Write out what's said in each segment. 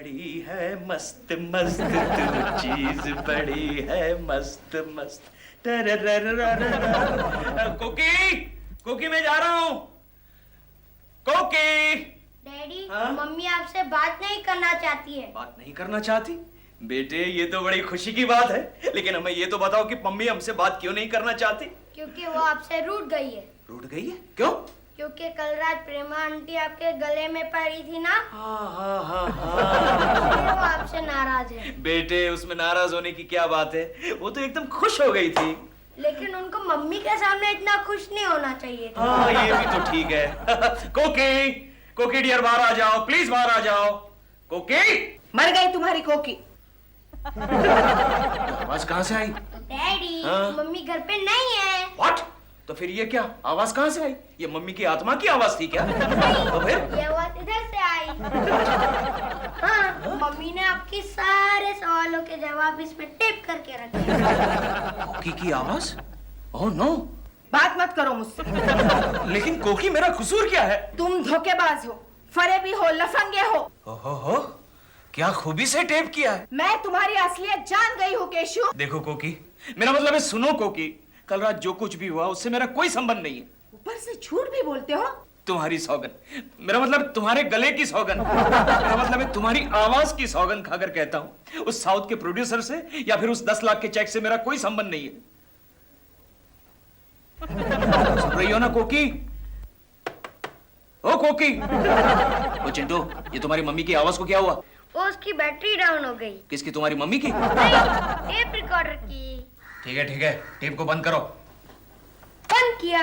बड़ी है मस्त मस्त, तू चीज बड़ी है मस्त मस्त। कोकी, कोकी मैं जा रहा हूँ। कोकी। डैडी, हाँ? मम्मी आपसे बात नहीं करना चाहती है। बात नहीं करना चाहती? बेटे ये तो बड़ी खुशी की बात है, लेकिन हमें ये तो बताओ कि मम्मी हमसे बात क्यों नहीं करना चाहती? क्योंकि वो आपसे रूठ गई है। रूठ गई है? क्यों? क्योंकि कल रात प्रेमा आंटी आपके गले में पड़ी थी ना। हाँ। वो आपसे नाराज है। बेटे उसमें नाराज होने की क्या बात है, वो तो एकदम खुश हो गई थी। लेकिन उनको मम्मी के सामने इतना खुश नहीं होना चाहिए था। हाँ ये भी तो ठीक है। कोकी, कोकी डियर बाहर आ जाओ, प्लीज बाहर आ जाओ। कोकी। मर गई तुम्हारी कोकी। आवाज कहाँ से आई? डैडी, हाँ? मम्मी घर पे नहीं है। व्हाट? तो फिर ये क्या आवाज कहाँ से आई? ये मम्मी की आत्मा की आवाज थी क्या? तो फिर ये आवाज इधर से आई। हाँ, मम्मी ने आपके सारे सवालों के जवाब इसमें टेप करके रखे। कोकी की आवाज? Oh no. बात मत करो मुझसे। लेकिन कोकी मेरा कसूर क्या है? तुम धोखेबाज हो, फरेबी हो, लफंगे हो। ओहो, क्या खूबी से टेप किया है। मैं तुम्हारी असलियत जान गई हूँ केशु। देखो कोकी, मेरा मतलब है सुनो कोकी, कल रात जो कुछ भी हुआ उससे मेरा कोई संबंध नहीं है। ऊपर से झूठ भी बोलते हो। तुम्हारी सौगन, मेरा मतलब तुम्हारे गले की सौगन, मेरा मतलब है तुम्हारी आवाज की सौगन खाकर कहता हूँ, उस साउथ के प्रोड्यूसर से या फिर उस 10 लाख के चेक से मेरा कोई संबंध नहीं है। सुन रही हो ना कोकी? ओ कोकी। ओ चिंटू, ये तुम्हारी मम्मी की आवाज को क्या हुआ? वो उसकी बैटरी डाउन हो गई। किसकी? तुम्हारी मम्मी की? टेप रिकॉर्डर की। ठीक है, टेप को बंद करो। बंद किया।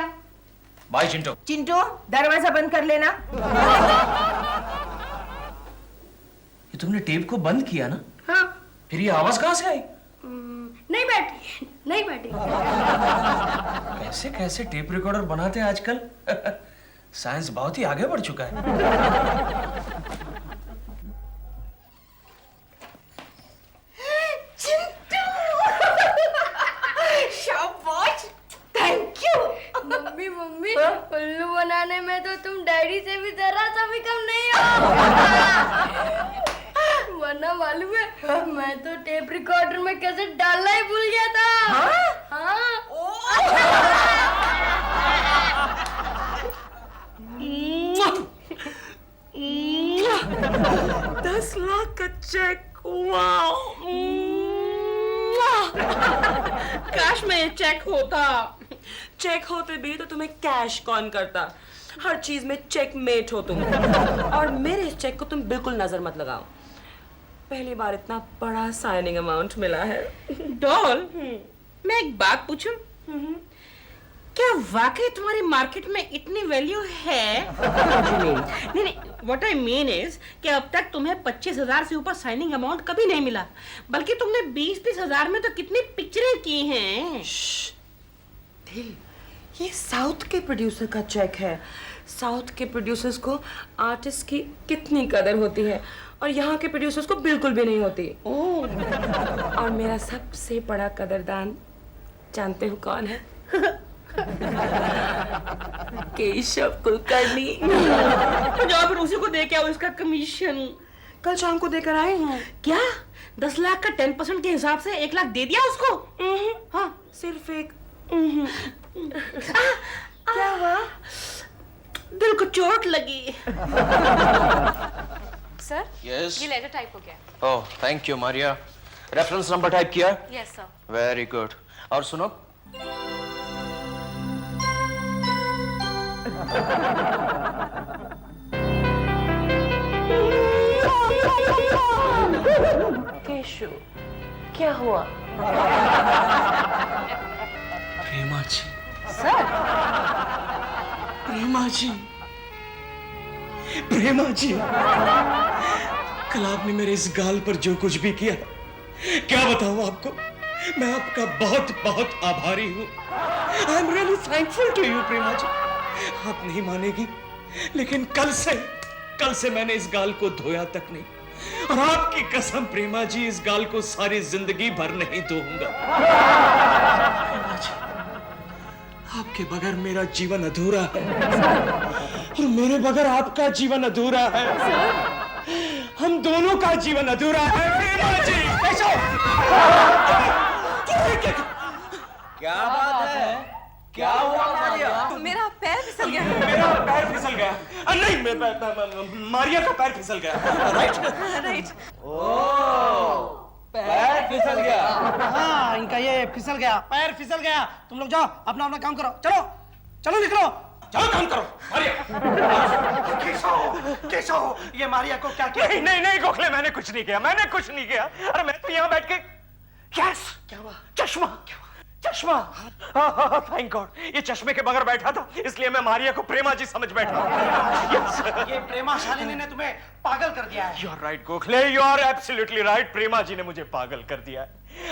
बाय चिंटू। चिंटू, दरवाजा बंद कर लेना। ये तुमने टेप को बंद किया ना? हाँ। फिर ये आवाज कहाँ से आई? नहीं बैठी, नहीं बैठी। कैसे कैसे टेप रिकॉर्डर बनाते हैं आजकल। साइंस बहुत ही आगे बढ़ चुका है। शाबाश, थैंक यू। मम्मी उल्लू बनाने में तो तुम डैडी से भी जरा सा भी कम नहीं हो। वरना मालूम है, मैं तो टेप रिकॉर्डर में कैसे डालना ही भूल गया था। हाँ? 10 लाख का चेक। वाह। काश में ये चेक होता। चेक होते भी तो तुम्हें कैश कौन करता? हर चीज में चेकमेट हो तुम। और मेरे इस चेक को तुम बिल्कुल नजर मत लगाओ। पहली बार इतना बड़ा साइनिंग अमाउंट मिला है। डॉल, मैं एक बात पूछूं? क्या वाकई तुम्हारी मार्केट में इतनी वैल्यू है? नहीं, व्हाट आई मीन इज कि अब तक तुम्हें 25,000 से ऊपर साइनिंग अमाउंट कभी नहीं मिला, बल्कि तुमने 20-20 हजार में तो कितनी पिक्चरें की हैं। दिल, ये साउथ के प्रोड्यूसर का चेक है। साउथ के प्रोड्यूसर्स को आर्टिस्ट की कितनी कदर होती है और यहाँ के प्रोड्यूसर्स को बिल्कुल भी नहीं होती। और मेरा सबसे बड़ा कदरदान जानते हो कौन है? केशव कुलकर्णी। तो जाओ फिर उसी को दे के आओ इसका कमीशन। कल शाम को देकर आए हैं। क्या 10 लाख का 10% के हिसाब से 1 लाख दे दिया उसको? हाँ, सिर्फ एक। क्या हुआ? दिल को चोट लगी। Sir, yes. ये लेटर टाइप हो गया। Oh thank you Maria. Reference number type किया? Yes sir. Very good. और सुनो, केशु, क्या हुआ? प्रेमा जी। सर, प्रेमा जी, प्रेमा जी, कल आपने मेरे इस गाल पर जो कुछ भी किया, क्या बताऊं आपको। मैं आपका बहुत बहुत आभारी हूँ। I am really thankful to you Prema ji. आप नहीं मानेगी, लेकिन कल से मैंने इस गाल को धोया तक नहीं, और आपकी कसम प्रेमा जी, इस गाल को सारी जिंदगी भर नहीं धोऊंगा। प्रेमा जी, आपके बगैर मेरा जीवन अधूरा है, और मेरे बगैर आपका जीवन अधूरा है। हम दोनों का जीवन अधूरा है प्रेमा जी। क्या बात है? क्या हुआ मारिया? मेरा पैर फिसल गया। मेरा पैर फिसल गया। नहीं, मारिया का पैर फिसल गया। राइट। पैर फिसल गया। हाँ, इनका ये फिसल गया, पैर फिसल गया। तुम लोग जाओ, अपना अपना काम करो। चलो चलो, निकलो। चलो काम करो। मारिया। केशव, ये मारिया को क्या किया? नहीं नहीं नहीं गोखले, मैंने कुछ नहीं किया, मैंने कुछ नहीं किया। अरे मैं तो यहाँ बैठ के यस, क्या हुआ? चश्मा, चश्मा। थैंक गॉड, ये चश्मे के बगैर बैठा था, इसलिए मैं मारिया को प्रेमा जी समझ बैठा। यस, ये प्रेमा शालिनी ने तुम्हें पागल कर दिया है। You are right Gokhale, you are absolutely right. Prema ji ने मुझे पागल कर दिया है।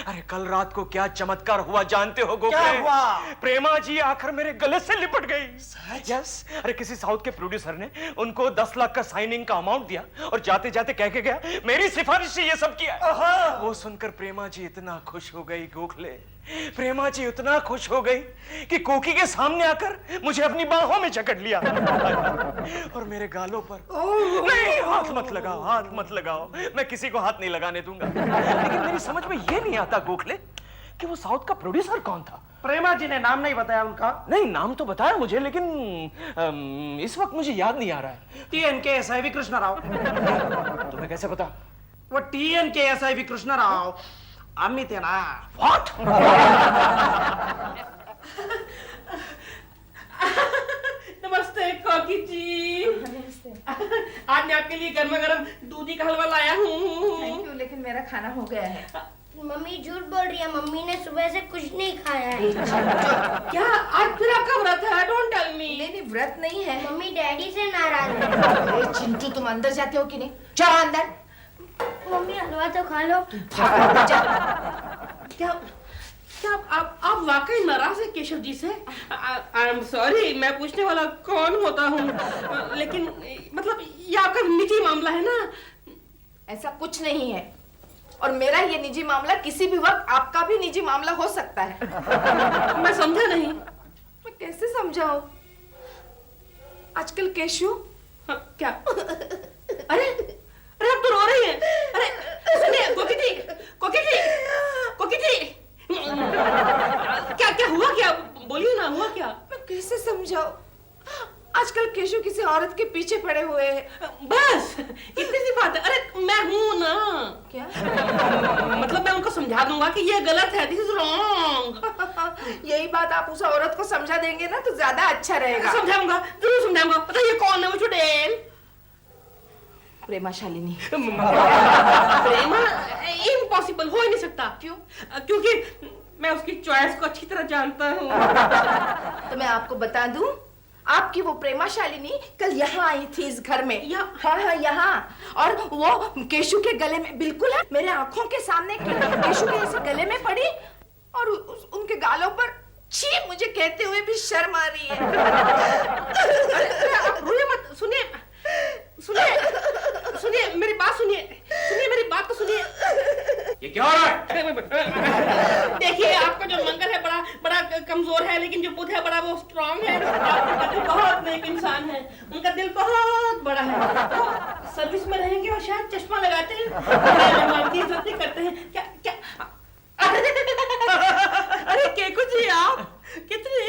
अरे कल रात को क्या चमत्कार हुआ जानते हो गोखले? क्या हुआ? प्रेमा जी आकर मेरे गले से लिपट गई। यस, अरे किसी साउथ के प्रोड्यूसर ने उनको 10 लाख का साइनिंग का अमाउंट दिया और जाते जाते कह के गया मेरी सिफारिश से ये सब किया। वो सुनकर प्रेमा जी इतना खुश हो गई गोखले, प्रेमा जी इतना खुश हो गई कि कोकी के सामने आकर मुझे अपनी बाहों में जकड़ लिया और मेरे गालों पर नहीं, हाथ मत लगाओ, हाथ मत लगाओ, मैं किसी को हाथ नहीं लगाने दूंगा। लेकिन मेरी समझ में ये नहीं आता गोखले कि वो साउथ का प्रोड्यूसर कौन था। प्रेमा जी ने नाम नहीं बताया उनका। नहीं, नाम तो बताया मुझे, लेकिन इस वक्त मुझे याद नहीं आ रहा है। TNK SIV Krishna Rao. तुम्हें कैसे पता? वो TNK SIV कृष्णा राव अमित है ना। What? नमस्ते कॉकी जी। आज मैं आपके लिए गर्मा गर्म दूधी का हलवा लाया हूँ। थैंक यू, लेकिन मेरा खाना हो गया है। मम्मी झूठ बोल रही है, मम्मी ने सुबह से कुछ नहीं खाया है। क्या आज फिर आपका व्रत है? Don't tell me. नहीं, व्रत नहीं है। मम्मी डैडी से नाराज है। अरे चिंटू, तुम अंदर जाते हो कि नहीं? जाओ अंदर। मम्मी हलवा तो खा लो। क्या क्या आप वाकई नाराज है केशव जी से? आई एम सॉरी, मैं पूछने वाला कौन होता हूँ, लेकिन मतलब ये आपका निजी मामला है ना? ऐसा कुछ नहीं है, और मेरा ये निजी मामला किसी भी वक्त आपका भी निजी मामला हो सकता है। मैं समझा नहीं। मैं कैसे समझाऊं? आजकल केशव क्या? अरे अरे आप तो रो रही हैं। अरे सुनिए कोकी जी, कोकी जी, कोकी जी, क्या क्या हुआ? क्या बोलिए ना, हुआ क्या? मैं कैसे समझाऊं? आजकल केशव किसी औरत के पीछे पड़े हुए हैं। बस इतनी सी बात है। अरे मैं हूं ना। क्या? मतलब मैं उनको समझा दूंगा कि ये गलत है, दिस इज रॉन्ग। यही बात आप उस औरत को समझा देंगे ना तो ज्यादा अच्छा रहेगा। समझाऊंगा, जरूर समझाऊंगा। पता ये कौन है वो चुड़ैल? प्रेमा शालिनी। प्रेमा? इम्पॉसिबल, हो ही नहीं सकता। क्यों? क्योंकि मैं उसकी चॉइस को अच्छी तरह जानता हूँ। तो मैं आपको बता दूं, आपकी वो प्रेमा शालिनी कल यहाँ आई थी इस घर में। हाँ, यहाँ। और वो केशु के गले में, बिल्कुल है, मेरे आंखों के सामने केशु के ऐसे गले में पड़ी और उनके गालों पर छी मुझे कहते हुए भी शर्म आ रही है। आप रोइए मत। सुनिए सुनिए सुनिए, मेरी बात सुनिए, सुनिए मेरी बात तो सुनिए। ये क्या हो रहा है? देखिए आपका जो मंगल है बड़ा बड़ा कमजोर है, लेकिन जो बुध है बड़ा वो स्ट्रांग है। आपका दिल बहुत नेक इंसान है, उनका दिल बहुत बड़ा है। तो सर्विस में रहेंगे और शायद चश्मा लगाते हैं, मेहमान की इज्जत नहीं करते हैं। क्या क्या? अरे केकू जी, आप कितनी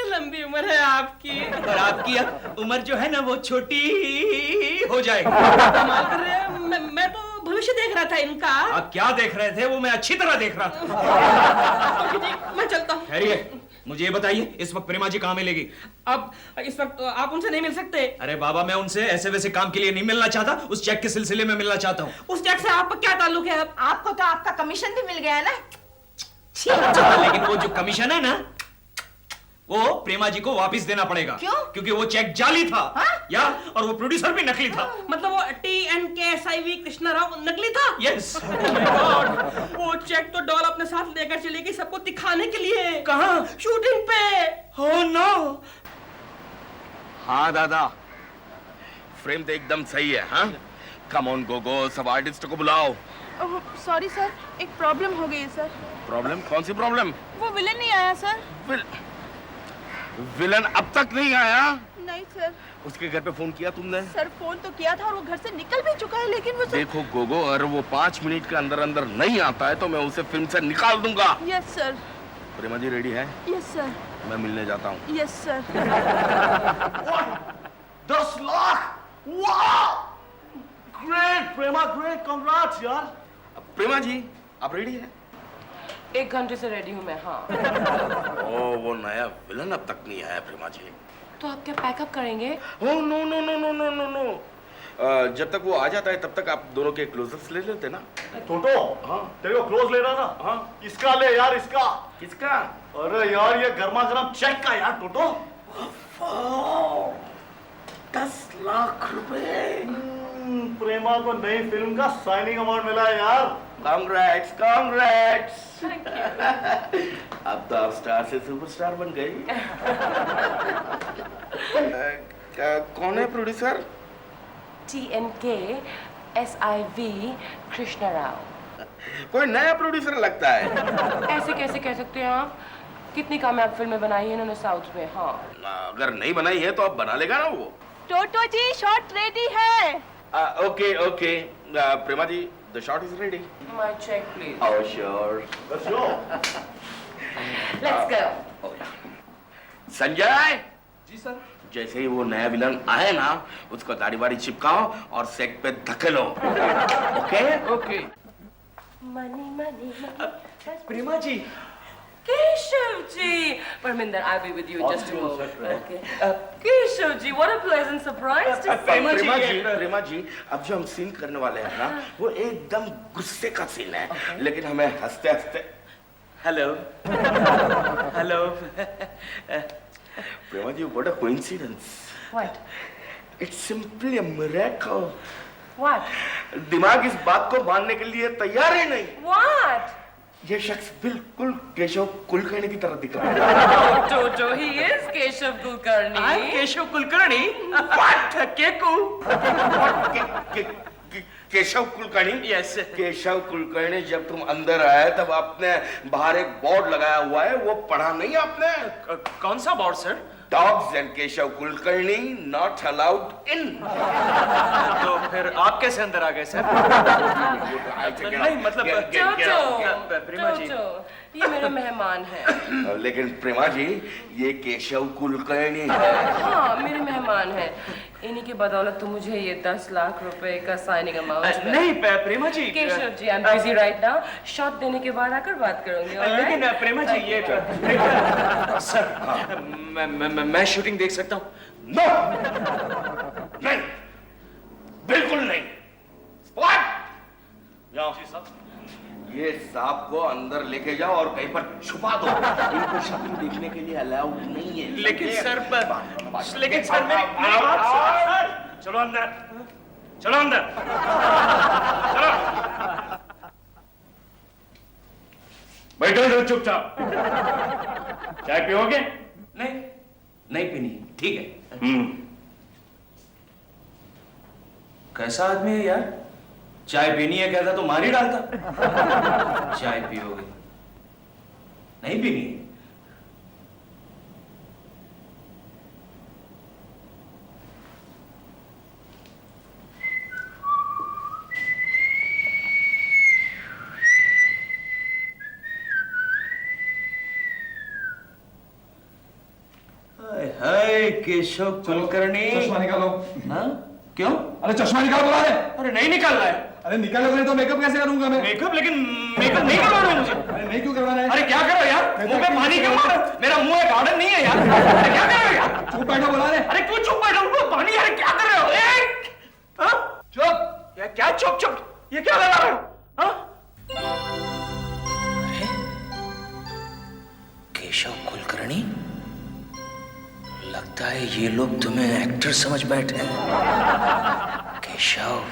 लंबी उम्र है आपकी। और आपकी उम्र जो है ना वो छोटी हो जाएगी। कमाल कर रहे हैं। मैं तो भविष्य देख रहा था इनका। आप क्या देख रहे थे? वो मैं अच्छी तरह देख रहा था। जी, मैं चलता हूँ। खैरिए, मुझे ये बताइए इस वक्त प्रेमा जी कहाँ मिलेगी? अब इस वक्त आप उनसे नहीं मिल सकते। अरे बाबा, मैं उनसे ऐसे वैसे काम के लिए नहीं मिलना चाहता, उस चेक के सिलसिले में मिलना चाहता हूँ। उस चेक से आपका क्या ताल्लुक है? आपको तो आपका कमीशन भी मिल गया है ना। लेकिन वो जो कमीशन है ना, वो प्रेमा जी को वापस देना पड़ेगा। क्यों? क्योंकि वो चेक जाली था। हाँ? या और वो प्रोड्यूसर भी नकली था। मतलब वो TNK SIV कृष्णा राव नकली था? यस। वो चेक तो डॉल अपने साथ लेकर चली गई सबको दिखाने के लिए। कहाँ? शूटिंग पे। Oh no. हाँ दादा, फ्रेम तो एकदम सही है। हाँ, कम ऑन गो, सब आर्टिस्ट को बुलाओ। सॉरी सर, एक प्रॉब्लम हो गई है सर। प्रॉब्लम? कौन सी प्रॉब्लम? वो विलन नहीं आया सर। विलन अब तक नहीं आया? नहीं सर। उसके घर पे फोन किया तुमने? सर फोन तो किया था और वो घर से निकल भी चुका है, लेकिन वो देखो गोगो, अगर वो 5 मिनट के अंदर अंदर नहीं आता है तो मैं उसे फिल्म से निकाल दूंगा। Yes sir. Prema ji ready है? Yes sir. मैं मिलने जाता हूँ। Yes sir. 10 लाख! वाह! ग्रेट प्रेमा, ग्रेट, कांग्रेट्स यार। प्रेमा जी आप रेडी है? 1 घंटे से रेडी हूँ मैं। हाँ। ओ वो नया विलन अब तक नहीं आया प्रेमा जी। तो आप क्या पैकअप करेंगे? Oh no no no no no no no, जब तक वो आ जाता है तब तक आप दोनों के क्लोजर्स ले लेते ना। टोटो, हाँ तेरे को क्लोज लेना ना? हाँ। इसका ले यार, इसका। किसका? अरे यार ये गर्मा गर्म चेक का यार टोटो। 10 लाख रुपए। प्रेमा को नई फिल्म का साइनिंग अवार्ड मिला है यार। Congrats congrats. अब तो आप स्टार से सुपरस्टार बन गई। कौन है producer? TNK SIV Krishna Rao. कोई नया प्रोड्यूसर लगता है। ऐसे कैसे कह सकते हैं आप? कितनी कामयाब फिल्में बनाई है इन्होंने साउथ में। हाँ। अगर नहीं बनाई है तो अब बना लेगा ना वो। टोटो जी शॉट रेडी है। Okay okay Prema ji the shot is ready. My check please. Oh sure. Let's go. Sanjay ji sir. जैसे ही वो नया विलन आए ना, उसको दाढ़ी वाड़ी चिपकाओ और सेट पे धकेलो। Okay okay. Money money Prema ji. Keshav ji, Parminder, I'll be with you in just a moment. Okay. Keshav ji, what a pleasant surprise to see. Prema ji, अब जो हम सीन करने वाले हैं ना, वो एकदम गुस्से का सीन है, लेकिन हमें हंसते हंसते। Hello hello Prema ji, what a coincidence. What? It's simply a miracle. What? दिमाग इस बात को मानने के लिए तैयार ही नहीं। What? ये शख्स बिल्कुल केशव कुलकर्णी की तरह दिख रहा है। Toto, he is Keshav Kulkarni. I'm Keshav Kulkarni. What? Keku. Keshav Kulkarni? Yes. Keshav Kulkarni, जब तुम अंदर आए तब आपने बाहर एक बोर्ड लगाया हुआ है, वो पढ़ा नहीं आपने? कौन सा board sir? Dogs and Keshav Kulkarni not allowed in. तो फिर आप कैसे अंदर आ गए सर? नहीं मतलब प्रेमा जी, ये मेरे मेहमान हैं। लेकिन प्रेमा जी ये केशव कुलकर्णी है। हाँ, मेरे मेहमान हैं। इन्हीं की बदौलत तो मुझे ये 10 लाख रुपए का साइनिंग अमाउंट। नहीं प्रेमा जी। केशव जी, I'm busy right now. Shot देने के बाद आकर बात करूंगी। लेकिन प्रेमा जी ये सर, मैं शूटिंग देख सकता हूँ? नो नहीं, बिल्कुल नहीं। ये सांप को अंदर लेके जाओ और कहीं पर छुपा दो। इनको शूटिंग देखने के लिए अलाउड नहीं है। लेकिन सर मेरी बात सुनो। चलो अंदर, चलो अंदर, चलो। बैठो इधर चुपचाप। चाय पियोगे? नहीं पीनी। ठीक है। कैसा आदमी है यार? चाय पीनी है कहता तो मार ही डालता। चाय पियोगे? नहीं पीनी है? हाय केशव कुलकर्णी। चश्मा निकालो। हाँ? क्यों? अरे चश्मा निकाल बुला रहे। अरे नहीं निकाल रहा है। अरे निकालोगे नहीं तो मेकअप कैसे करूंगा मैं? मेकअप? लेकिन मेकअप नहीं करवाना है मुझे। अरे नहीं क्यों करवाना है? अरे क्या करो यार? मुंह पे पानी क्यों मारो? मेरा मुंह एक गार्डन नहीं है यार। अरे क्या कर रहे हो यार? चुप बैठो बुला रहे। अरे क्यों चुप बैठो? मुंह पानी। अरे क्या कर रहे हो? हाँ? चुप। क्या चुप चुप? ये क्या लगा रहे हो? हाँ? केशव कुलकर्णी, लगता है ये लोग तुम्हें एक्टर समझ बैठे हैं। केशव,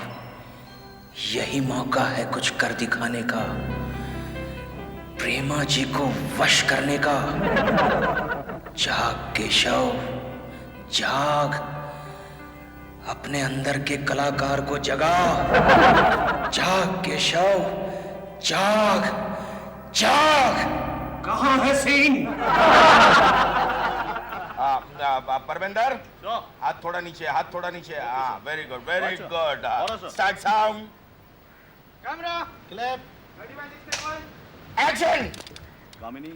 यही मौका है कुछ कर दिखाने का, प्रेमा जी को वश करने का। जाग केशव, जाग, अपने अंदर के कलाकार को जगा। जाग केशव, जाग, जाग। कहाँ है सीन? परमेंदर हाथ थोड़ा नीचे, हाथ थोड़ा नीचे। हाँ, very good, very good. Start sound, camera, clip, action. Kamini,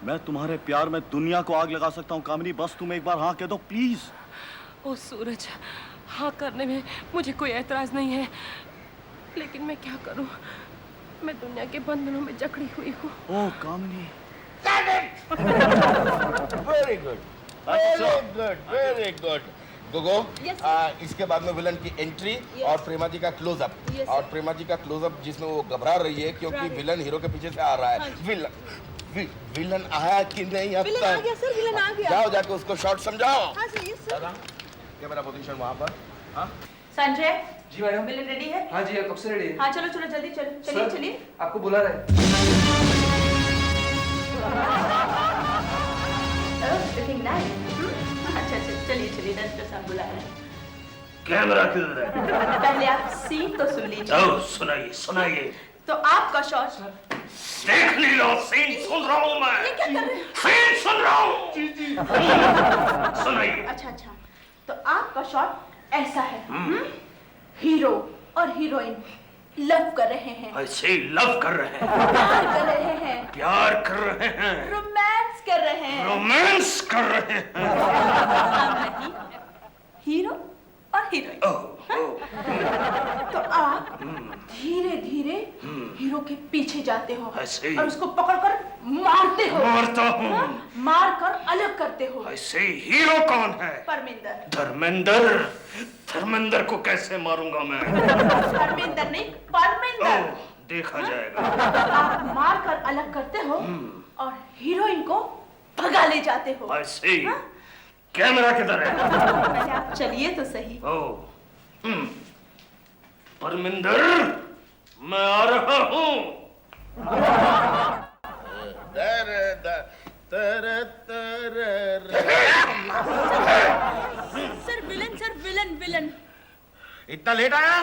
मैं तुम्हारे प्यार में दुनिया को आग लगा सकता हूँ कामिनी, बस तुम एक बार हाँ कह दो प्लीज। ओ सूरज, हाँ करने में मुझे कोई एतराज नहीं है, लेकिन मैं क्या करूं? मैं दुनिया के बंधनों में जकड़ी हुई हूँ। Oh Kamini. Very good, very good, very good. Gogo, इसके बाद में विलन की एंट्री और प्रेमा जी का क्लोजअप, और प्रेमा जी का क्लोजअप जिसमें वो घबरा रही है क्योंकि विलन हीरो के पीछे से आ रहा है। विलन आया कि नहीं अब विलन आ गया सर, विलन आ गया। जाओ जाके उसको शॉट समझाओ। हाँ sir, yes sir. Camera position वहाँ पर। हाँ संजय, जी मैडम। विलन रेडी है? हाँ जी, कब से रेडी है? हाँ चलो चलो जल्दी चलो, चलिए चलिए। आपको बुला रहे हैं। Looking nice. अच्छा अच्छा, चलिए चलिए, डायरेक्टर साहब बुला रहे हैं। कैमरा किधर है? पहले आप सीन तो सुन लीजिए। ओ, सुनाइए सुनाइए। तो आपका शॉट। देख नहीं लो, सीन सुन रहा हूँ मैं। ये क्या कर रहे हैं? सीन सुन रहा हूँ। जी जी। सुनाइए। अच्छा अच्छा, तो आपका शॉट ऐसा है। हीरो और हीरोइन लव कर रहे हैं, ऐसे ही लव कर रहे हैं, प्यार कर रहे हैं, प्यार कर रहे हैं, रोमांस कर रहे हैं। रोमांस कर रहे हैं। हम नहीं, हीरो और हीरोइन। तो आप धीरे धीरे हीरो के पीछे जाते हो ऐसे ही। और उसको पकड़कर मारते हो। मारता हूँ। मार कर अलग करते हो। ऐसे ही। हीरो कौन है? परमिंदर। धर्मेंद्र। धर्मेंद्र को कैसे मारूंगा मैं? धर्मेंद्र नहीं, परमिंदर। देखा जाएगा। आप मार कर अलग करते हो और हीरोइन को भगा ले जाते हो। ऐसे ही। कैमरा किधर है? पहले आप चलिए तो सही। परमिंदर, मैं आ रहा हूँ। Sir villain, sir villain villain. इतना लेट आया?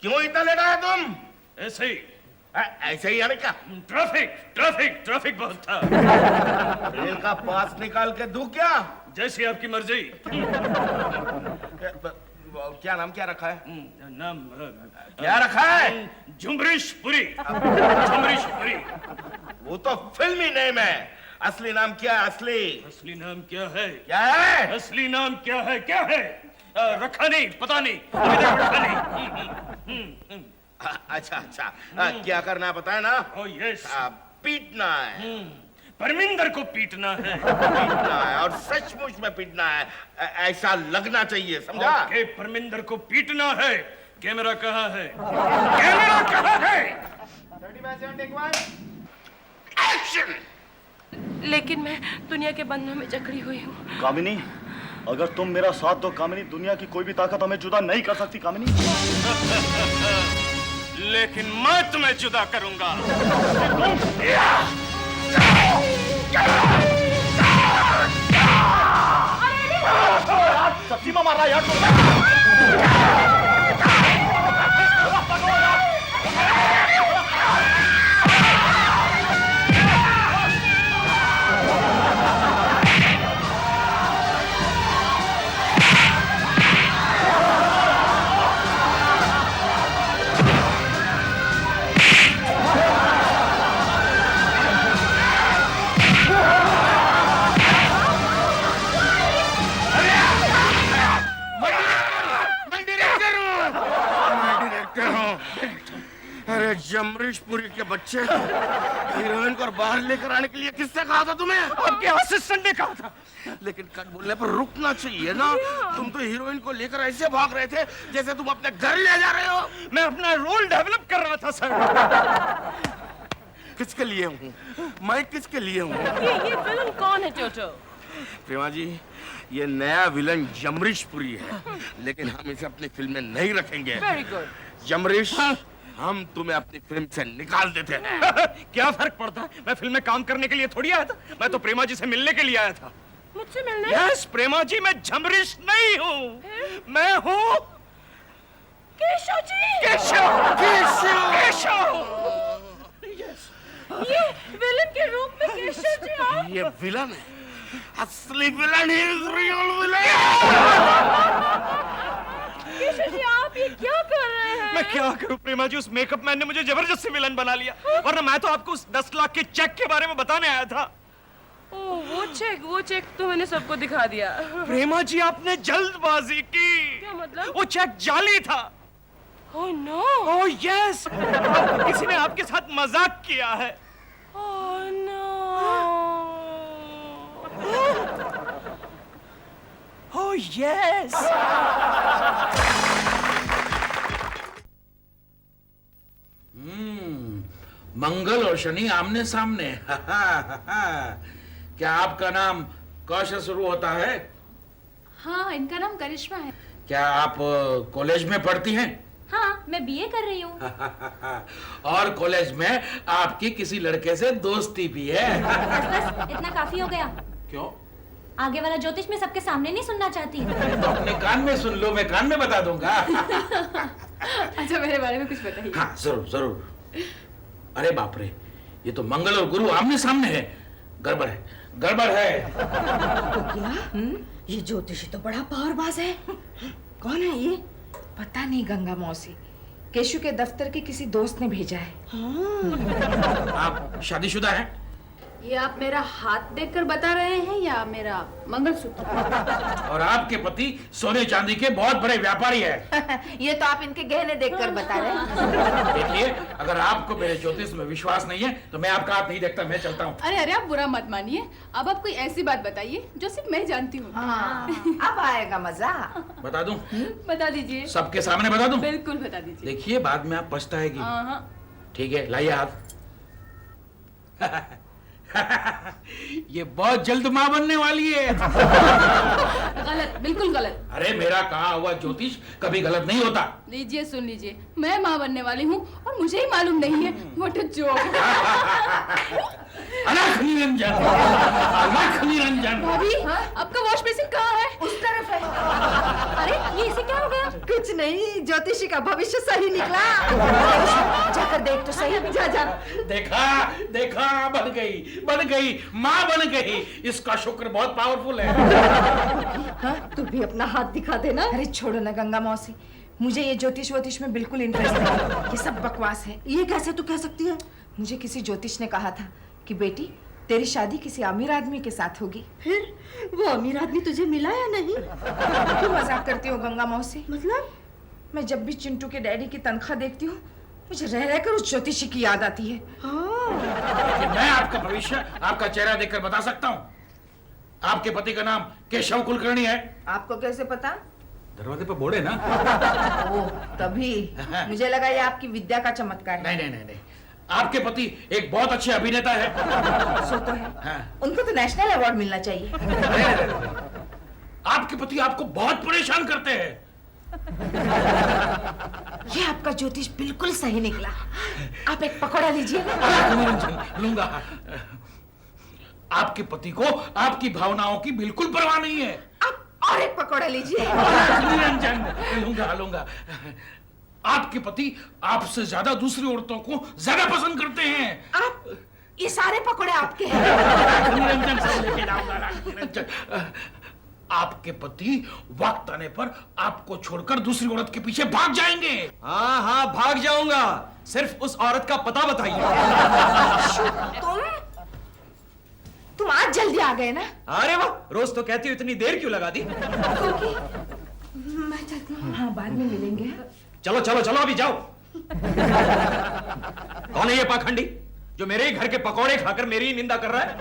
क्यों इतना लेट आया तुम? ऐसे ही। ऐसे ही आने का? ट्रैफिक ट्रैफिक ट्रैफिक बहुत था। रेल का पास निकाल के दूं क्या? जैसी आपकी मर्जी। क्या नाम क्या रखा है? नाम क्या रखा है? झुम्बरीश पुरी। झुम्बरीश पुरी। वो तो फिल्मी नेम है, असली नाम क्या है? असली नाम क्या है? क्या है? असली नाम क्या है? क्या है? रखा नहीं, पता नहीं, अभी तक रखा नहीं। अच्छा अच्छा, क्या करना है पता है ना? यस। पीटना है। परमिंदर को पीटना है। पीटना है और सचमुच में पीटना है, ऐसा लगना चाहिए, समझा? ओके, परमिंदर को पीटना है। कैमरा कहाँ है? कैमरा कहाँ है? एक्शन। लेकिन मैं दुनिया के बंधनों में जकड़ी हुई हूँ। कामिनी, अगर तुम मेरा साथ दो कामिनी, दुनिया की कोई भी ताकत हमें जुदा नहीं कर सकती कामिनी। लेकिन मैं तुम्हें जुदा करूंगा। सब्जी में मार रहा यार। अरे जमरीशपुरी के बच्चे, हीरोइन को बाहर लेकर आने के लिए किससे कहा था तुम्हें? आपके असिस्टेंट ने कहा था। लेकिन कट बोलने पर रुकना चाहिए ना। तुम तो हीरोइन को लेकर ऐसे भाग रहे थे जैसे तुम अपने घर ले जा रहे हो। मैं अपना रोल डेवलप कर रहा था सर। किसके लिए हूँ मैं? किसके लिए हूँ? ये विलन कौन है टोटो? प्रेमा जी, ये नया विलन जमरीशपुरी है, लेकिन हम इसे अपनी फिल्म में नहीं रखेंगे। Very good. जमरीश, हम तुम्हें अपनी फिल्म से निकाल देते हैं। क्या फर्क पड़ता है? मैं फिल्म में काम करने के लिए थोड़ी आया था। मैं तो प्रेमा जी से मिलने के लिए आया था। मुझसे मिलने? यस प्रेमा जी, मैं जमरीश नहीं हूँ, मैं हूँ केशव जी। केशव। केशव। केशव। ये विलन के रूप में केशव जी आप? ये विलन है, असली villain is real villain. Keshav ji आप ये क्या कर रहे हैं? मैं क्या करूं प्रेमा जी, उस मेकअप मैन ने मुझे जबरदस्ती विलन बना लिया, वरना मैं तो आपको उस 10 लाख के चेक के बारे में बताने आया था। वो चेक तो मैंने सबको दिखा दिया। प्रेमा जी आपने जल्दबाजी की। क्या मतलब? वो चेक जाली था। Oh no. ओह यस, किसी ने आपके साथ मजाक किया है। Oh no. Oh yes. मंगल और शनि आमने सामने। क्या आपका नाम क से शुरू होता है? हाँ, इनका नाम करिश्मा है। क्या आप कॉलेज में पढ़ती हैं? हाँ, मैं बीए कर रही हूँ। और कॉलेज में आपकी किसी लड़के से दोस्ती भी है? बस इतना काफी हो गया। क्यों? आगे वाला ज्योतिष में सबके सामने नहीं सुनना चाहती। तो अपने कान में सुन लो, मैं कान में बता दूंगा। अच्छा, मेरे बारे में कुछ बताइए। हाँ जरूर जरूर। अरे बाप रे, ये तो मंगल और गुरु आमने सामने है। गड़बड़ है, गड़बड़ है। तो क्या? ये ज्योतिषी तो बड़ा पावरबाज है। कौन है ये? पता नहीं गंगा मौसी, केशु के दफ्तर के किसी दोस्त ने भेजा है। आप शादीशुदा हैं? ये आप मेरा हाथ देखकर बता रहे हैं या मेरा मंगलसूत्र? और आपके पति सोने चांदी के बहुत बड़े व्यापारी है। ये तो आप इनके गहने देखकर बता रहे हैं। देखिए, अगर आपको मेरे ज्योतिष में विश्वास नहीं है तो मैं आपका हाथ नहीं देखता, मैं चलता हूँ। अरे अरे, आप बुरा मत मानिए। अब आप कोई ऐसी बात बताइए जो सिर्फ मैं जानती हूँ। हाँ, अब आएगा मजा। बता दूं? बता दीजिए। सबके सामने बता दूं? बिल्कुल बता दीजिए। देखिए, बाद में आप पछताएगी। हाँ। ठीक है, लाइए हाथ। ये बहुत जल्द माँ बनने वाली है। गलत, बिल्कुल गलत। अरे मेरा कहा हुआ ज्योतिष कभी गलत नहीं होता। लीजिए, सुन लीजिए, मैं माँ बनने वाली हूँ और मुझे ही मालूम नहीं है। What a joke. अलख निरंजन, अलख निरंजन। भाभी, आपका वॉश बेसिन कहाँ है? उस तरफ है। अरे, ये इसे क्या हो गया? कुछ नहीं, ज्योतिषी का भविष्य सही निकला। जाकर देख तो सही। जा जा। देखा देखा, बन गई, बन गई, माँ बन गई। इसका शुक्र बहुत पावरफुल है। हाँ, तू भी अपना हाथ दिखा देना। अरे छोड़ो ना गंगा मौसी, मुझे ये ज्योतिष वोतिष में बिल्कुल इंटरेस्ट नहीं। ये सब बकवास है। ये कैसे तू कह सकती है? मुझे किसी ज्योतिष ने कहा था कि बेटी, तेरी शादी किसी अमीर आदमी के साथ होगी। फिर वो अमीर आदमी तुझे मिला या नहीं? क्यों मजाक करती हो गंगा मौसी? मतलब मैं जब भी चिंटू के डैडी की तनख्वाह देखती हूँ, मुझे रह रहकर उस ज्योतिषी की याद आती है। लेकिन मैं आपका भविष्य आपका चेहरा देखकर बता सकता हूँ। आपके पति का नाम केशव कुलकर्णी है। आपको कैसे पता? दरवाजे पर बोर्ड है ना। ओह, तभी मुझे लगा ये आपकी विद्या का चमत्कार है। नहीं नहीं नहीं नहीं, आपके पति एक बहुत अच्छे अभिनेता है। सो तो है। हाँ। उनको तो नेशनल अवार्ड मिलना चाहिए। आपके पति आपको बहुत परेशान करते हैं। ये आपका ज्योतिष बिल्कुल सही निकला। आप एक पकौड़ा लीजिए। लूंगा। आपके पति को आपकी भावनाओं की बिल्कुल परवाह नहीं है। आप और एक पकौड़ा लीजिए। निरंजन, लूंगा लूंगा। आपके पति आपसे ज्यादा दूसरी औरतों को ज्यादा पसंद करते हैं। आप ये सारे पकौड़े आपके हैं। निरंजन, सब लेके जाऊंगा। निरंजन, आपके पति वक्त आने पर आपको छोड़कर दूसरी औरत के पीछे भाग जाएंगे। हाँ हाँ, भाग जाऊंगा, सिर्फ उस औरत का पता बताइए। तुम आज जल्दी आ गए ना? अरे वाह, रोज तो कहती हो, इतनी देर क्यों लगा दी? मैं चलती हूँ। हाँ, बाद में मिलेंगे। चलो चलो चलो, अभी जाओ। कौन है ये पाखंडी जो मेरे ही घर के पकौड़े खाकर मेरी ही निंदा कर रहा है?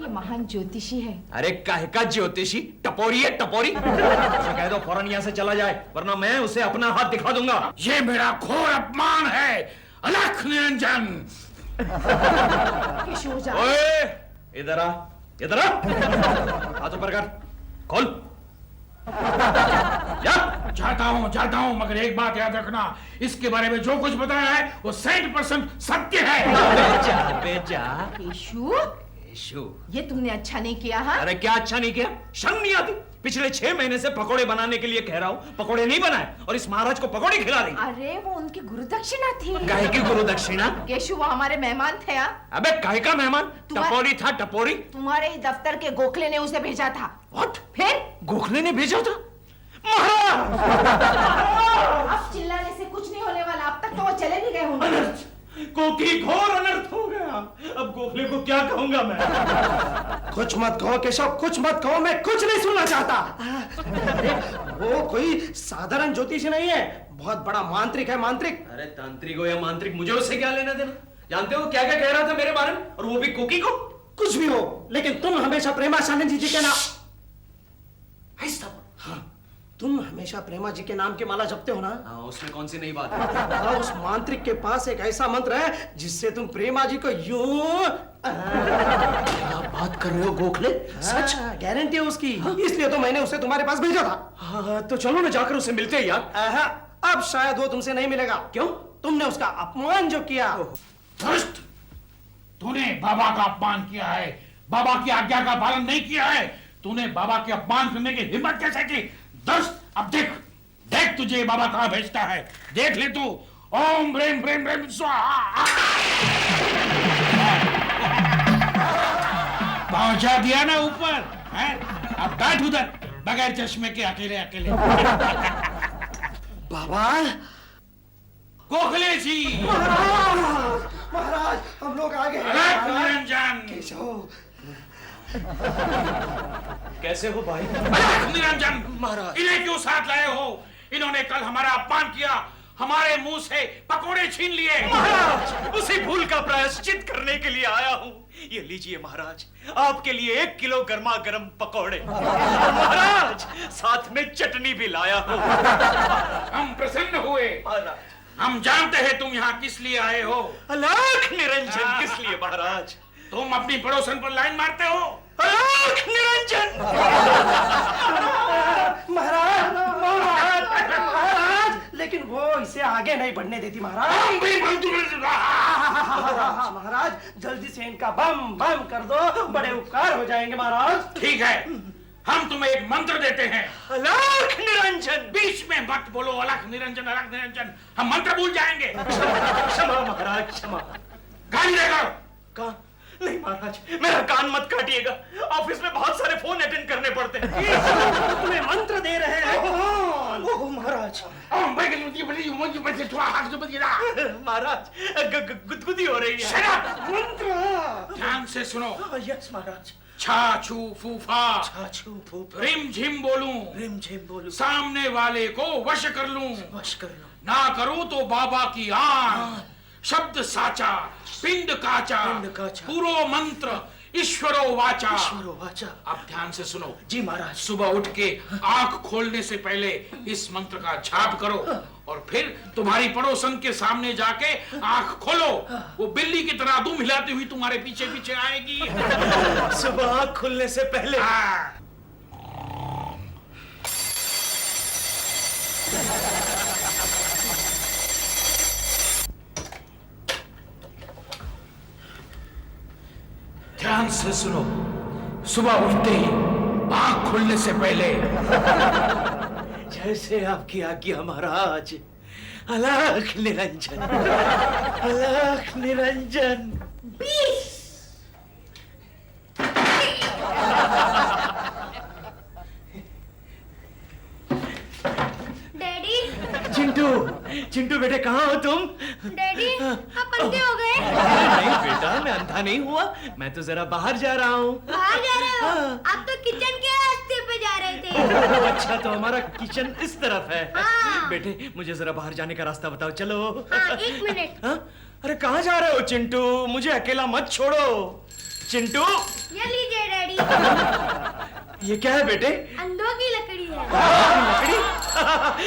ये महान ज्योतिषी है। अरे काहे का ज्योतिषी? टपोरी है, टपोरी। उसे कह दो फौरन यहाँ से चला जाए, वरना मैं उसे अपना हाथ दिखा दूंगा। ये मेरा घोर अपमान है, अलख निरंजन। ओए, इधर आ, इधर आ। हाथ ऊपर कर, खोल। जाता हूँ, मगर एक बात याद रखना, इसके बारे में जो कुछ बताया है वो 100% सत्य है। बेजा। केशु, केशु, ये तुमने अच्छा नहीं किया। हाँ? अरे क्या अच्छा नहीं किया? शर्म नहीं आती? पिछले 6 महीने से पकोड़े बनाने के लिए कह रहा हूँ, पकोड़े नहीं बनाए और इस महाराज को पकोड़े खिला रही। अरे वो उनकी गुरुदक्षिणा थी। काहे की गुरुदक्षिणा? केशु वो हमारे मेहमान थे। अबे काहे का मेहमान? टपोरी था, टपोरी। तुम्हारे ही दफ्तर के गोखले ने उसे भेजा था। What? फिर गोखले ने भेजा था? महाराज! अब चिल्लाने से कुछ नहीं होने वाला, अब तक तो वो चले भी गए होंगे। कोकी घोर अनर्थ हो गया। अब गोखले को क्या कहूंगा मैं? कुछ मत कहो केशव, कुछ मत कहो, मैं कुछ नहीं सुनना चाहता। अरे वो कोई साधारण ज्योतिषी नहीं है, बहुत बड़ा मांत्रिक है, मांत्रिक। अरे तांत्रिक हो या मांत्रिक, मुझे उससे क्या लेना देना? जानते हो क्या क्या कह रहा था मेरे बारे में, और वो भी कोकी को? कुछ भी हो, लेकिन तुम हमेशा प्रेमा शालिनी जी के नाम, हाँ, तुम हमेशा प्रेमा जी के नाम की माला जपते हो ना? हाँ, उसमें कौन सी नई बात है? हाँ, उस मांत्रिक के पास एक ऐसा मंत्र है जिससे तुम प्रेमा जी को यूं क्या बात कर रहे हो गोखले? सच? गारंटी है उसकी, इसलिए तो मैंने उसे तुम्हारे पास भेजा था। हाँ, तो चलो ना जाकर उसे मिलते हैं यार। अब शायद वो तुमसे नहीं मिलेगा। क्यों? तुमने उसका अपमान जो किया। दुष्ट! तूने बाबा का अपमान किया है, बाबा की आज्ञा का पालन नहीं किया है। तूने बाबा के अपमान करने की हिम्मत कैसे की? दुष्ट! अब देख, देख तुझे बाबा कहां भेजता है, देख ले तू। ओम ब्रेम ब्रेम ब्रेम स्वाहा। पहुंचा दिया ना ऊपर, हैं? अब बैठ उधर बगैर चश्मे के, अकेले अकेले। बाबा! गोखले जी! महाराज, हम लोग आ गए। निरंजन! केशव! कैसे हो भाई? निरंजन! महाराज! इन्हें क्यों साथ लाए हो? इन्होंने कल हमारा अपमान किया, हमारे मुंह से पकोड़े छीन लिए। महाराज, उसी भूल का प्रायश्चित करने के लिए आया हूँ। ये लीजिए महाराज, आपके लिए 1 किलो गर्मा गर्म पकोड़े। महाराज, साथ में चटनी भी लाया हूँ। हम प्रसन्न हुए। हम जानते हैं तुम यहाँ किस लिए आए हो। अलख निरंजन, किस लिए महाराज? तुम अपनी पड़ोसन पर लाइन मारते हो। अलख निरंजन! महाराज! महाराज! लेकिन वो इसे आगे नहीं बढ़ने देती महाराज। महाराज, जल्दी से इनका बम बम कर दो, बड़े उपकार हो जाएंगे महाराज। ठीक है, हम तुम्हें एक मंत्र देते हैं। अलख निरंजन! बीच में मत बोलो अलख निरंजन, अलख निरंजन। हम मंत्र भूल जाएंगे। क्षमा महाराज, क्षमा। गाली देगा। कहा? नहीं महाराज, मेरा कान मत काटिएगा। ऑफिस में बहुत सारे फोन अटेंड करने पड़ते हैं। तुम्हें मंत्र दे रहे हैं। ओह महाराज! महाराज, गुदगुदी हो रही है। मंत्र! ध्यान से सुनो। यस महाराज। छाछू फूफा, छाछू फूफा, रिम झिम बोलूं, रिम झिम बोलूं, सामने वाले को वश कर लूं, वश कर लो, ना करूं तो बाबा की आन, शब्द साचा, पिंड काचा, पूरो मंत्र, ईश्वरो वाचा। ईश्वरो वाचा। अब ध्यान से सुनो। जी महाराज। सुबह उठ के आंख खोलने से पहले इस मंत्र का जाप करो और फिर तुम्हारी पड़ोसन के सामने जाके आंख खोलो। वो बिल्ली की तरह दुम हिलाती हुई तुम्हारे पीछे पीछे आएगी। सुबह आंख खुलने से पहले। ध्यान से सुनो। सुबह उठते ही आंख खुलने से पहले जैसे आपकी आज्ञा महाराज। अलख निरंजन, अलख निरंजन। डैडी, चिंटू, चिंटू बेटे कहाँ हो तुम? डैडी आप अंधे हो गए? नहीं बेटा, मैं अंधा नहीं हुआ, मैं तो जरा बाहर जा रहा हूँ। बाहर जा रहे हो? आप तो किचन के रास्ते पे जा रहे थे। अच्छा, तो हमारा किचन इस तरफ है। हाँ। बेटे मुझे जरा बाहर जाने का रास्ता बताओ, चलो। हाँ, 1 मिनट। हाँ? अरे कहाँ जा रहे हो चिंटू? मुझे अकेला मत छोड़ो। चिंटू, ये लीजिए डैडी। ये क्या है बेटे? अंधों की लकड़ी है। लकड़ी?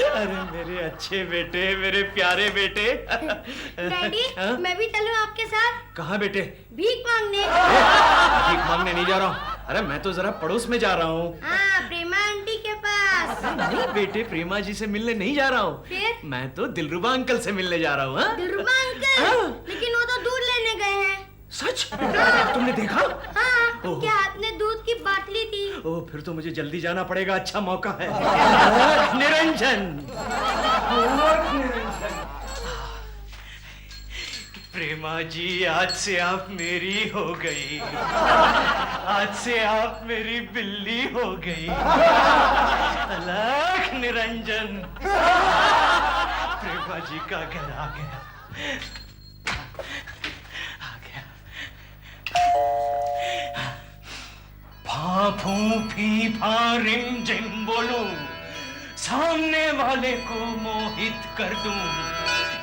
अरे मेरे अच्छे बेटे, मेरे प्यारे बेटे। डैडी, हाँ? मैं भी चलूं आपके साथ? कहाँ बेटे? भीख मांगने। भीख मांगने नहीं जा रहा हूँ। अरे मैं तो जरा पड़ोस में जा रहा हूँ। हाँ, प्रेमा आंटी के पास। नहीं बेटे, प्रेमा जी से मिलने नहीं जा रहा हूँ। फिर? मैं तो दिलरुबा अंकल से मिलने जा रहा हूँ। हाँ? दिलरुबा अंकल? हाँ। लेकिन वो तो दूध लेने गए हैं। सच? तुमने देखा? हाँ, ओह। उनके हाथ में दूध की बाटली थी। ओ फिर तो मुझे जल्दी जाना पड़ेगा, अच्छा मौका है। निरंजन, प्रेमा जी, आज से आप मेरी हो गई, आज से आप मेरी बिल्ली हो गई। अलग निरंजन, प्रेमा जी का घर आ गया, आ गया। फा फू फी फा रिम झिम बोलूं, सामने वाले को मोहित कर दूं,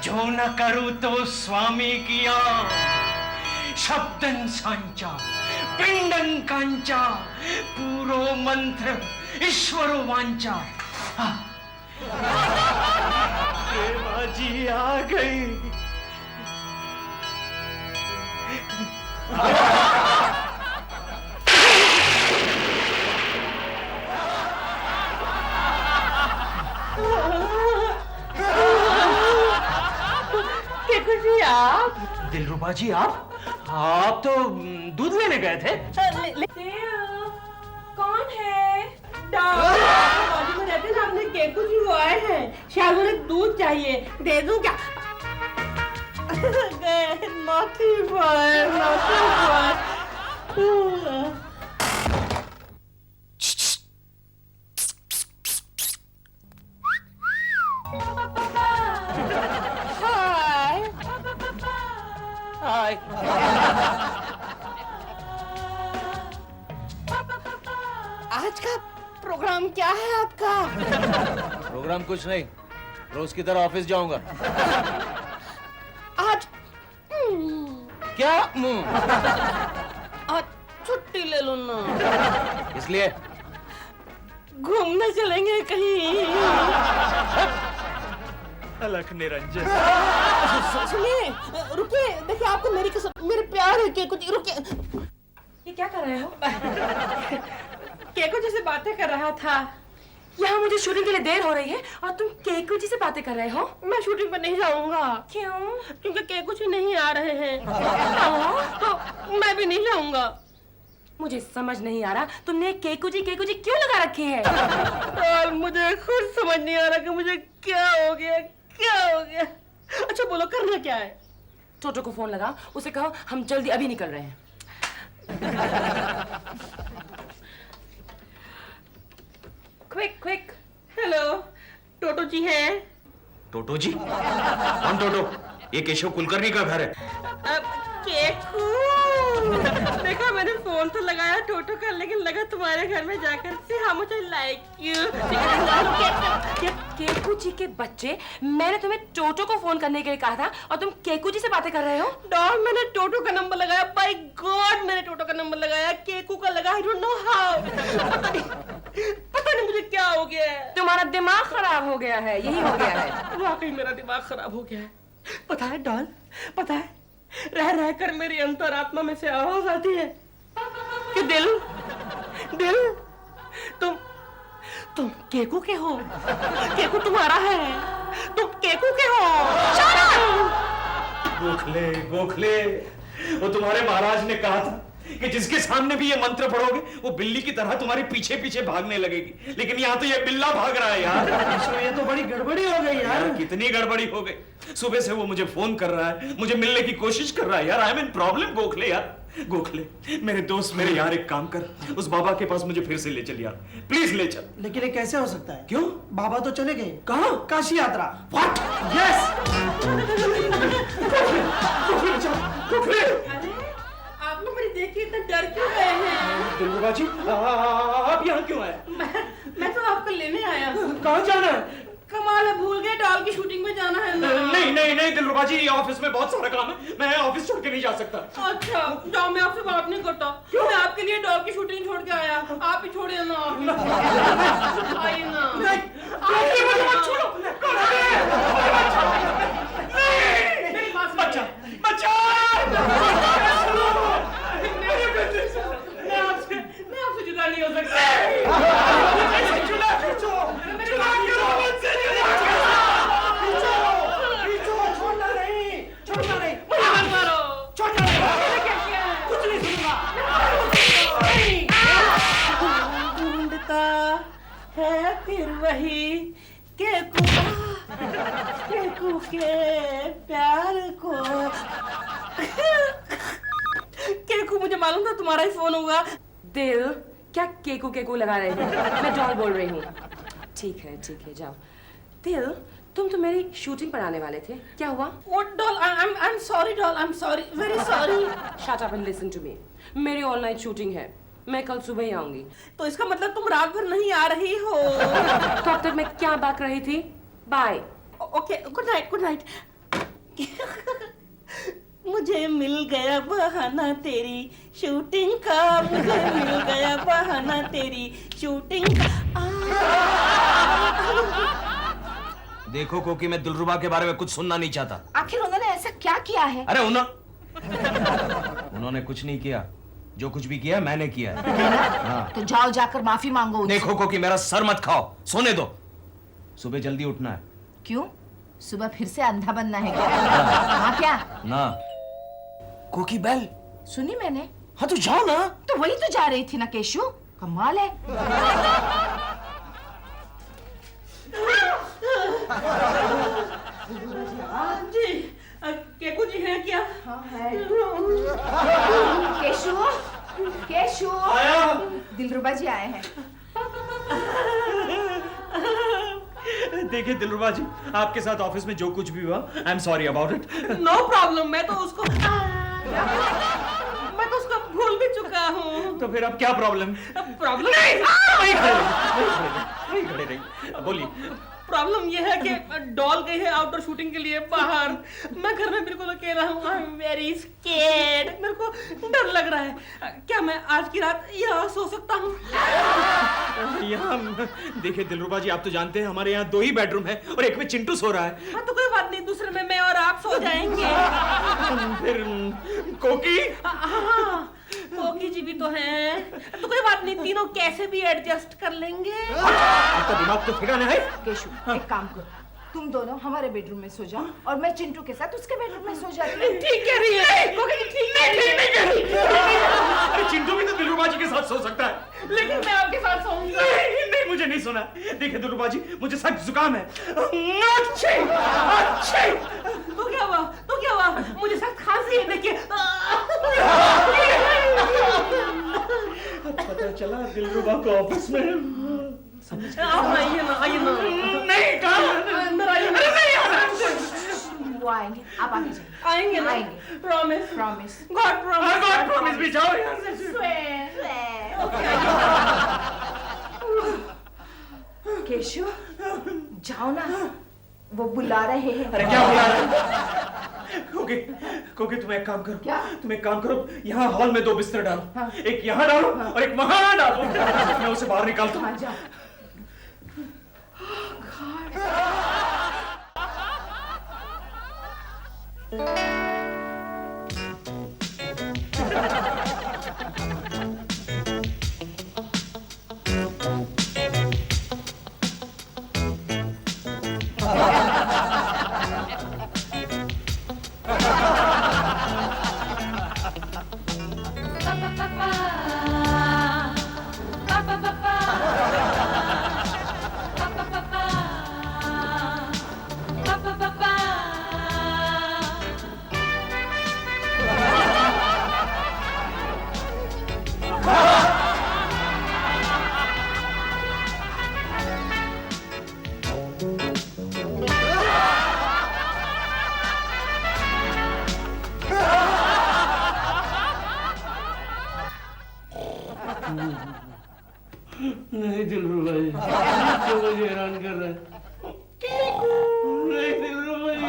जो न करूं तो स्वामी किया। शब्दन सांचा, पिंडन कांचा, पूरो मंत्र ईश्वरो वांचा। प्रेमा जी आ गई। आप दिलरुबा जी, आप तो दूध लेने गए थे। कौन है? में रहते सामने केकू जी वो आए हैं, शायद उन्हें दूध चाहिए, दे दूं क्या? naughty boy, naughty boy. हाय। आज का प्रोग्राम क्या है आपका? प्रोग्राम कुछ नहीं, रोज की तरह ऑफिस जाऊंगा। आज क्या? आज छुट्टी ले लो ना। इसलिए घूमने चलेंगे कहीं। अलग निरंजन, सुनिए, रुकिए, देखिए आपको मेरी कसम, मेरे प्यार है केको जी, रुकिए। ये क्या कर रहे हो? केको जी से बातें कर रहा था। यहाँ मुझे शूटिंग के लिए देर हो रही है और तुम केको जी से बातें कर रहे हो? मैं शूटिंग पर नहीं जाऊंगा। क्यों? क्योंकि केको जी नहीं आ रहे हैं। तो मैं भी नहीं जाऊंगा। मुझे समझ नहीं आ रहा तुमने केकू जी क्यों लगा रखी है? और मुझे खुद समझ नहीं आ रहा कि मुझे क्या हो गया। अच्छा बोलो, करना क्या है? टोटो को फोन लगाओ, उसे कहो हम जल्दी अभी निकल रहे हैं। क्विक। हेलो, टोटो जी हैं? टोटो जी? कौन टोटो? ये केशव कुलकर्णी का घर है। केकू, देखा मैंने फोन तो लगाया टोटो का, लेकिन लगा तुम्हारे घर में जाकर से how much I like you। Keku जी के बच्चे, मैंने तुम्हें टोटो को फोन करने के लिए कहा था और तुम केकू जी से बातें कर रहे हो? डॉल, मैंने टोटो का नंबर लगाया, बाय गॉड मैंने टोटो का नंबर लगाया, केकू का लगा, I don't know how। पता नहीं मुझे क्या हो गया है। तुम्हारा दिमाग खराब हो गया है, यही हो गया है। वाकई मेरा दिमाग खराब हो गया है। पता है डॉल, पता है, रह कर मेरी अंतरात्मा में से आवाज आती है कि दिल तुम केकू के हो, केकू तुम्हारा है, तुम केकू के हो। गोखले, वो तुम्हारे महाराज ने कहा था कि जिसके सामने भी ये मंत्र पढ़ोगे वो बिल्ली की तरह तुम्हारे पीछे पीछे भागने लगेगी, लेकिन यहाँ तो ये बिल्ला भाग रहा है यार। ये तो बड़ी गड़बड़ी हो गई यार। कितनी गड़बड़ी हो गई, सुबह से वो मुझे फोन कर रहा है, मुझे मिलने की कोशिश कर रहा है यार। I am in problem Gokhale यार। गोखले, मेरे दोस्त, मेरे यार, एक काम कर, उस बाबा के पास मुझे फिर से ले चल यार, प्लीज ले चल। लेकिन ये कैसे हो सकता है? क्यों? बाबा तो चले गए। कहाँ? काशी यात्रा। व्हाट? यस। आप लोग मेरी देख के इतना डर क्यों गए हैं? दिलरुबा जी, आप यहाँ क्यों आए? मैं तो आपको लेने आया। कहाँ जाना है? कमाल है, भूल गए डॉल की शूटिंग में जाना है ना। नहीं दिलरुबा जी, ऑफिस में बहुत सारा काम है, मैं ऑफिस छोड़ के नहीं जा सकता। अच्छा जाओ, मैं आपसे बात नहीं करता। क्यों? मैं आपके लिए डॉल की शूटिंग छोड़ के आया, आप ही छोड़िए ना। आइए ना। आइए, मुझे मत छोड़ो। मेरी बात बच्चा, मैं आपसे जुदा नहीं हो सकता। आता है फिर वही केकू के प्यार को। केकू, मुझे मालूम था तुम्हारा ही फोन होगा। दिल, क्या केकू केकू लगा रहे हैं? मैं डॉल बोल रही हूँ। ठीक है जाओ। दिल, तुम तो मेरी शूटिंग पर आने वाले थे, क्या हुआ? What doll? I'm sorry doll, I'm sorry, very sorry. Shut up and listen to me. मेरी ऑल नाइट शूटिंग है, मैं कल सुबह ही आऊंगी। तो इसका मतलब तुम रात भर नहीं आ रही हो। तो अब तक मैं क्या बात रही थी? बाय। Okay, good night. मुझे मिल गया बहाना तेरी शूटिंग का, मुझे मिल गया बहाना तेरी शूटिंग का। देखो कोकी, मैं दिलरुबा के बारे में कुछ सुनना नहीं चाहता। आखिर उन्होंने ऐसा क्या किया है? अरे उन्होंने कुछ नहीं किया, जो कुछ भी किया मैंने किया है। हाँ। तो जाओ जाकर माफी मांगो उनसे। देखो कोकी, मेरा सर मत खाओ, सोने दो। सुबह जल्दी उठना है। क्यों? सुबह फिर से अंधा बनना है क्या? हाँ क्या? ना। कोकी बेल सुनी मैंने। हाँ तो जाओ ना। तो वही तो जा रही थी ना केशु, कमाल है। जी, केकू जी हैं क्या? हाँ है। केशु दिलरुबा जी आए हैं। देखिए दिलरुबा जी, आपके साथ ऑफिस में जो कुछ भी हुआ, I am sorry about it. No problem, मैं तो उसको भूल भी चुका हूँ। तो फिर अब क्या प्रॉब्लम? प्रॉब्लम वही खड़े रही, बोलिए। प्रॉब्लम यह है कि डॉल गई है आउटडोर शूटिंग के लिए बाहर। मैं घर में बिल्कुल अकेला हूँ। आई एम वेरी स्केर्ड, मेरे को डर लग रहा है। क्या मैं आज की रात यहाँ सो सकता हूँ? यहाँ देखिए दिलरुबा जी, आप तो जानते हैं हमारे यहाँ 2 ही बेडरूम है और एक में चिंटू सो रहा है। हाँ तो कोई बात नहीं, दूसरे में मैं और आप सो जाएंगे। फिर कोकी? हाँ, कोकी जी भी तो हैं। तो कोई बात नहीं, तीनों कैसे भी एडजस्ट कर लेंगे। आपका दिमाग तो ठिकाने है। केशु, एक काम करो, तुम दोनों हमारे बेडरूम में सो जाओ और मैं चिंटू के साथ उसके बेडरूम में सो जाती हूँ। ठीक कह रही है। अरे चिंटू भी तो दिलरुबा जी के साथ सो सकता है। लेकिन मैं आपके साथ सोऊंगी। नहीं, मुझे नहीं सुना। देखिए दिलरुबा जी, मुझे सख्त जुकाम है। अच्छे। तो क्या हुआ? मुझे सख्त खांसी है, देखिए। पता चला दिलरुबा को ऑफिस में। आइए ना। नहीं, कहाँ? अंदर आइए। वो आएंगे, आप आगे जाइए। आएंगे ना? प्रॉमिस। गॉड प्रॉमिस भी जाओ यहाँ से। केशु, जाओ ना, वो बुला रहे हैं। अरे क्या बुला रहे हैं? कोकी तुम एक काम करो। क्या? तुम एक काम करो, यहाँ हॉल में 2 बिस्तर डालो। हाँ। एक यहाँ डालो और एक वहाँ डालो। मैं उसे बाहर निकालता हूँ। जाओ। नहीं दिलरुबा जी, क्यों मुझे हैरान कर रहे हैं? नहीं दिलरुबा जी,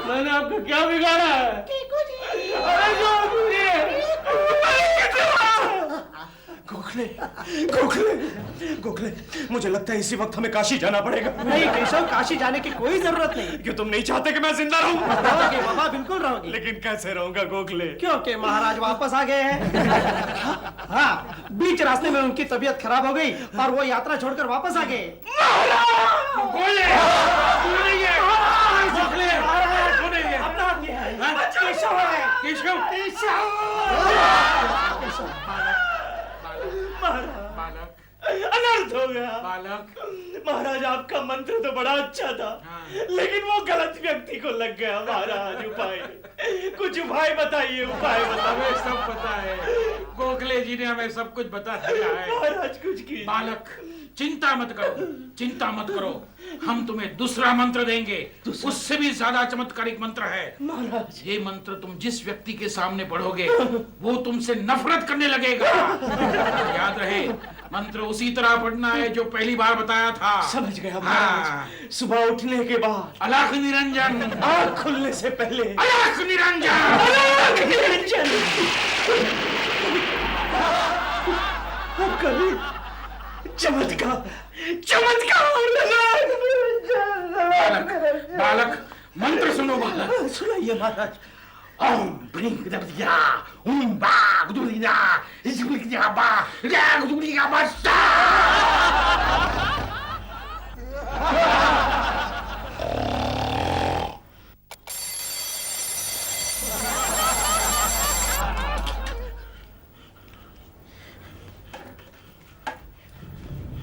मैंने आपको क्या बिगाड़ा है? अरे जो गोखले, मुझे लगता है इसी वक्त हमें काशी जाना पड़ेगा। नहीं केशव, काशी जाने की कोई जरूरत नहीं। क्यों तुम नहीं चाहते कि मैं जिंदा रहूं? रहोगे बाबा, बिल्कुल रहोगे। लेकिन कैसे रहूंगा गोखले? क्योंकि महाराज वापस आ गए हैं। हाँ, बीच रास्ते में उनकी तबीयत खराब हो गई और वो यात्रा छोड़कर वापस आ गए। अर्थ हो गया। बालक महाराज आपका मंत्र तो बड़ा अच्छा था, लेकिन वो गलत व्यक्ति को लग गया। महाराज उपाय, कुछ उपाय बताइए, उपाय हमें सब पता है, गोखले जी ने हमें सब कुछ बता दिया है। महाराज कुछ कीजिए। बालक चिंता मत करो, चिंता मत करो, हम तुम्हें दूसरा मंत्र देंगे, उससे भी ज्यादा चमत्कारिक मंत्र है। महाराज ये मंत्र तुम जिस व्यक्ति के सामने पढ़ोगे वो तुमसे नफरत करने लगेगा। याद रहे, मंत्र उसी तरह पढ़ना है जो पहली बार बताया था। समझ गया महाराज। सुबह उठने के बाद अलख निरंजन, आँख खुलने से पहले अलख निरंजन, अलख निरंजन। कभी चमत्कार, चमत्कार। बालक मंत्र सुनो। बालक सुनाइए महाराज। ओम ब्रिंग दबदिया ओम बा गुदुदिया इजगुलिया बा रा गुदुदिया बा सा।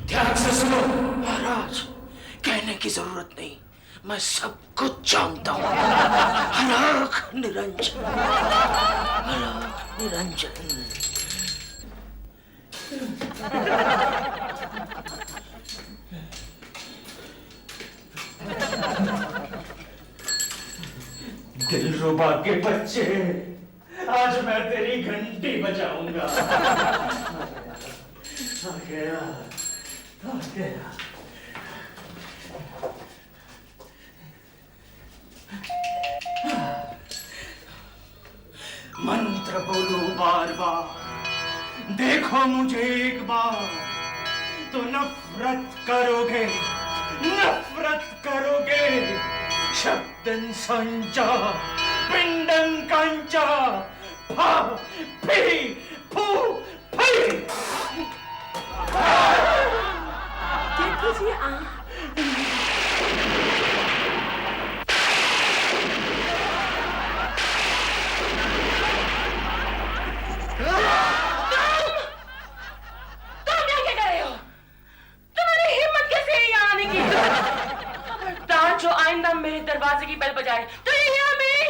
ध्यान से सुनो महाराज, कहने की जरूरत नहीं, मैं सब कुछ जानता हूँ। अलख निरंजन, अलख निरंजन। दिलरुबा के बच्चे, आज मैं तेरी घंटी बजाऊंगा। आ गया, आ गया। मंत्र बोलो बार बार, देखो मुझे एक बार, तो नफरत करोगे, नफरत करोगे। शब्दन संचा, पिंडन कंचा, फा फी फू फी। देखिए जो आइंदा मेरे दरवाजे की बेल बजाए तो ये यहाँ मेरी